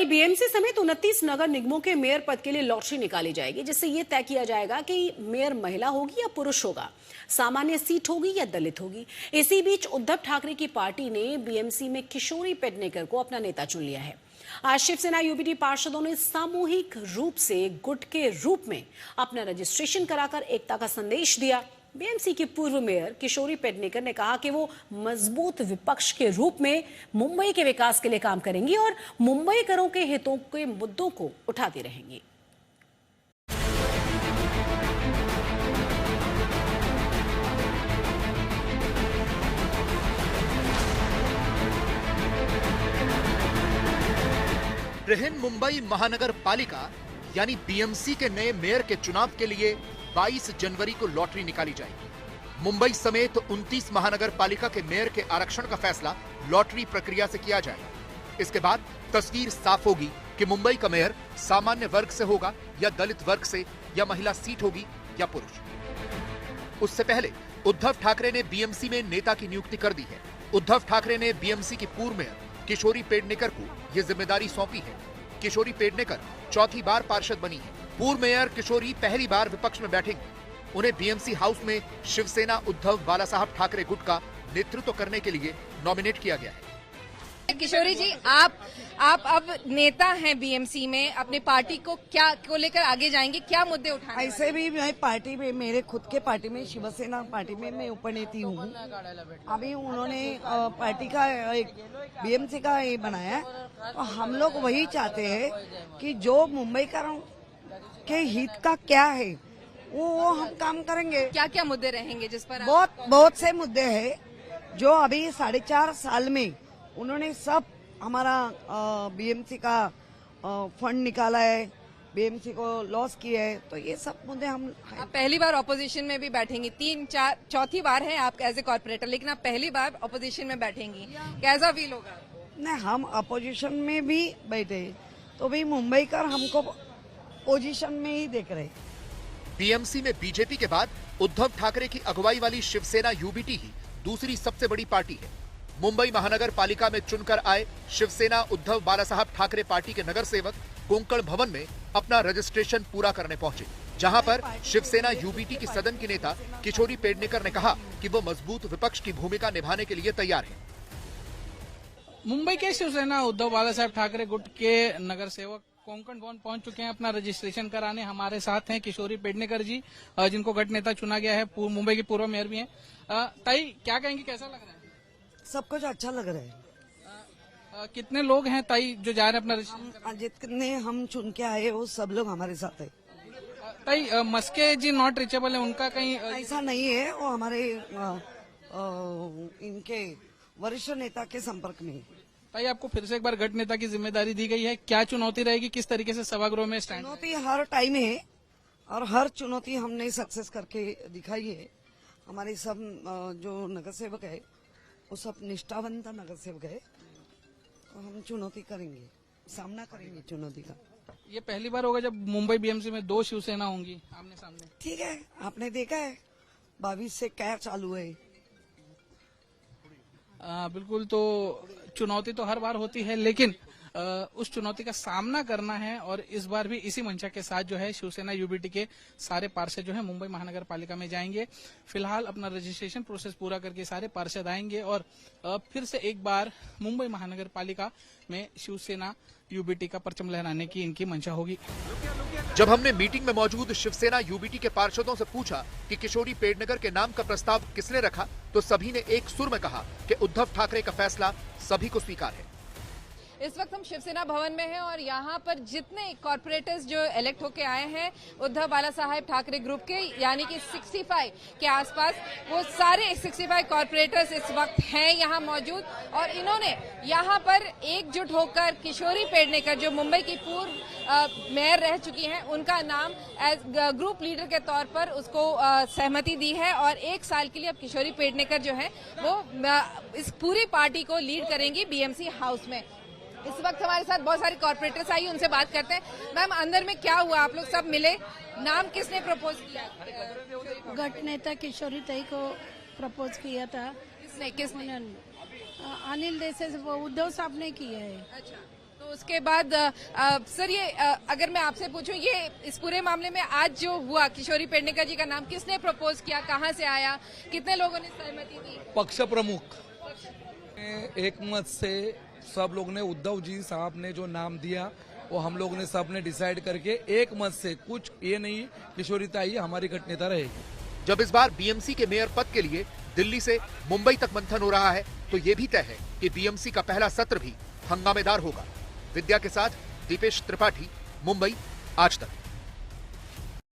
कल बीएमसी समेत 29 नगर निगमों के मेयर पद के लिए लॉटरी निकाली जाएगी, जिससे ये तय किया जाएगा कि मेयर महिला होगी या पुरुष होगा, सामान्य सीट होगी या दलित होगी। इसी बीच उद्धव ठाकरे की पार्टी ने बीएमसी में किशोरी पेडनेकर को अपना नेता चुन लिया है। आज शिवसेना यूबीटी पार्षदों ने सामूहिक रूप से गुट के रूप में अपना रजिस्ट्रेशन कराकर एकता का संदेश दिया। बीएमसी की पूर्व मेयर किशोरी पेडनेकर ने कहा कि वो मजबूत विपक्ष के रूप में मुंबई के विकास के लिए काम करेंगी और मुंबई करों के हितों के मुद्दों को उठाती रहेंगी। बृहन मुंबई महानगर पालिका यानी बीएमसी के नए मेयर के चुनाव के लिए 22 जनवरी को लॉटरी निकाली जाएगी। मुंबई समेत 29 महानगर पालिका के मेयर के आरक्षण का फैसला लॉटरी प्रक्रिया से किया जाएगा। इसके बाद तस्वीर साफ होगी कि मुंबई का मेयर सामान्य वर्ग से होगा या दलित वर्ग से, या महिला सीट होगी या पुरुष। उससे पहले उद्धव ठाकरे ने बीएमसी में नेता की नियुक्ति कर दी है। उद्धव ठाकरे ने बीएमसी की पूर्व मेयर किशोरी पेडनेकर को यह जिम्मेदारी सौंपी है। किशोरी पेडनेकर चौथी बार पार्षद बनी है। पूर्व मेयर किशोरी पहली बार विपक्ष में बैठेंगी। उन्हें बीएमसी हाउस में शिवसेना उद्धव बालासाहब ठाकरे गुट का नेतृत्व करने के लिए नॉमिनेट किया गया है। किशोरी जी, आप अब नेता हैं बीएमसी में, अपनी पार्टी को लेकर आगे जाएंगे, क्या मुद्दे उठाएंगे? ऐसे भी मैं पार्टी में, मेरे खुद के पार्टी में, शिवसेना पार्टी में मैं उपनेत्री हूँ। अभी उन्होंने पार्टी का एक बीएमसी का ये बनाया है और हम लोग वही चाहते हैं कि जो मुंबईकरों के हित का क्या है वो हम काम करेंगे। क्या क्या मुद्दे रहेंगे जिस पर? बहुत से मुद्दे हैं जो अभी 4.5 साल में उन्होंने सब हमारा बीएमसी का फंड निकाला है, बीएमसी को लॉस किया है, तो ये सब मुद्दे हम। आप पहली बार ऑपोजिशन में भी बैठेंगी, चौथी बार है आप एज ए कॉर्पोरेटर, लेकिन आप पहली बार ऑपोजिशन में बैठेंगी, कैसा फील होगा? नहीं, हम अपोजिशन में भी बैठे तो भी मुंबई कर हमको पोजीशन में ही देख रहे। बीएमसी में बीजेपी के बाद उद्धव ठाकरे की अगुवाई वाली शिवसेना यूबीटी ही दूसरी सबसे बड़ी पार्टी है। मुंबई महानगर पालिका में चुनकर आए शिवसेना उद्धव बालासाहब ठाकरे पार्टी के नगर सेवक कोंकण भवन में अपना रजिस्ट्रेशन पूरा करने पहुंचे, जहां पर शिवसेना यूबीटी की सदन की नेता किशोरी पेडनेकर ने कहा कि वो मजबूत विपक्ष की भूमिका निभाने के लिए तैयार है। मुंबई के शिवसेना उद्धव बालासाहब ठाकरे गुट के नगर सेवक कोंकण भवन पहुंच चुके हैं अपना रजिस्ट्रेशन कराने। हमारे साथ हैं किशोरी पेडनेकर जी, जिनको गठ नेता चुना गया है, मुंबई के पूर्व मेयर भी हैं। ताई, क्या कहेंगे, कैसा लग रहा है? सब कुछ अच्छा लग रहा है। कितने लोग हैं ताई जो जा रहे हैं अपना रजिस्ट्रेशन? जितने हम चुन के आए वो सब लोग हमारे साथ है। ताई, मस्के जी नॉट रिचेबल है, उनका कहीं? ऐसा नहीं है, वो हमारे इनके वरिष्ठ नेता के संपर्क में। ताई, आपको फिर से एक बार गठ नेता की जिम्मेदारी दी गई है, क्या चुनौती रहेगी, किस तरीके से सभागृह में स्टैंड? चुनौती हर टाइम है और हर चुनौती हमने सक्सेस करके दिखाई है। हमारे सब जो नगर सेवक है वो सब निष्ठावंत नगर सेवक है, तो हम चुनौती करेंगे, सामना करेंगे चुनौती का। ये पहली बार होगा जब मुंबई बीएमसी में 2 शिवसेना होंगी आमने सामने। ठीक है, आपने देखा है 22 से क्या चालू है। बिल्कुल, तो चुनौती तो हर बार होती है, लेकिन उस चुनौती का सामना करना है और इस बार भी इसी मंशा के साथ जो है शिवसेना यूबीटी के सारे पार्षद जो है मुंबई महानगर पालिका में जाएंगे। फिलहाल अपना रजिस्ट्रेशन प्रोसेस पूरा करके सारे पार्षद आएंगे और फिर से एक बार मुंबई महानगर पालिका में शिवसेना यूबीटी का परचम लहराने की इनकी मंशा होगी। जब हमने मीटिंग में मौजूद शिवसेना यूबीटी के पार्षदों से पूछा कि किशोरी पेडनेकर के नाम का प्रस्ताव किसने रखा, तो सभी ने एक सुर में कहा कि उद्धव ठाकरे का फैसला सभी को स्वीकार है। इस वक्त हम शिवसेना भवन में हैं और यहाँ पर जितने कॉर्पोरेटर्स जो इलेक्ट होके आए हैं उद्धव बालासाहेब ठाकरे ग्रुप के, यानी कि 65 के आसपास, वो सारे 65 कॉर्पोरेटर्स इस वक्त हैं यहाँ मौजूद और इन्होंने यहाँ पर एकजुट होकर किशोरी पेडनेकर, जो मुंबई की पूर्व मेयर रह चुकी हैं, उनका नाम एज ग्रुप लीडर के तौर पर उसको सहमति दी है और 1 साल के लिए अब किशोरी पेडनेकर जो है वो इस पूरी पार्टी को लीड करेंगी बीएमसी हाउस में। इस वक्त हमारे साथ बहुत सारे कॉर्पोरेटर्स आई, उनसे बात करते हैं। मैम, अंदर में क्या हुआ, आप लोग सब मिले, नाम किसने प्रपोज किया? गठ नेता किशोरी ताई को प्रपोज किया था। किसने? अनिल देसाई, वो उद्धव साहब ने किया है। अच्छा, तो उसके बाद सर ये अगर मैं आपसे पूछूं, ये इस पूरे मामले में आज जो हुआ, किशोरी पेडनेकर जी का नाम किसने प्रपोज किया, कहां से आया, कितने लोगों ने सहमति दी? पक्ष प्रमुख एक मत से सब लोग ने, उद्धव जी साहब ने जो नाम दिया वो हम लोग ने सब ने डिसाइड करके एक मत से, कुछ ये नहीं किशोरीताई हमारी घटनेता रहेगी। जब इस बार बीएमसी के मेयर पद के लिए दिल्ली से मुंबई तक मंथन हो रहा है तो ये भी तय है कि बीएमसी का पहला सत्र भी हंगामेदार होगा। विद्या के साथ दीपेश त्रिपाठी, मुंबई, आज तक।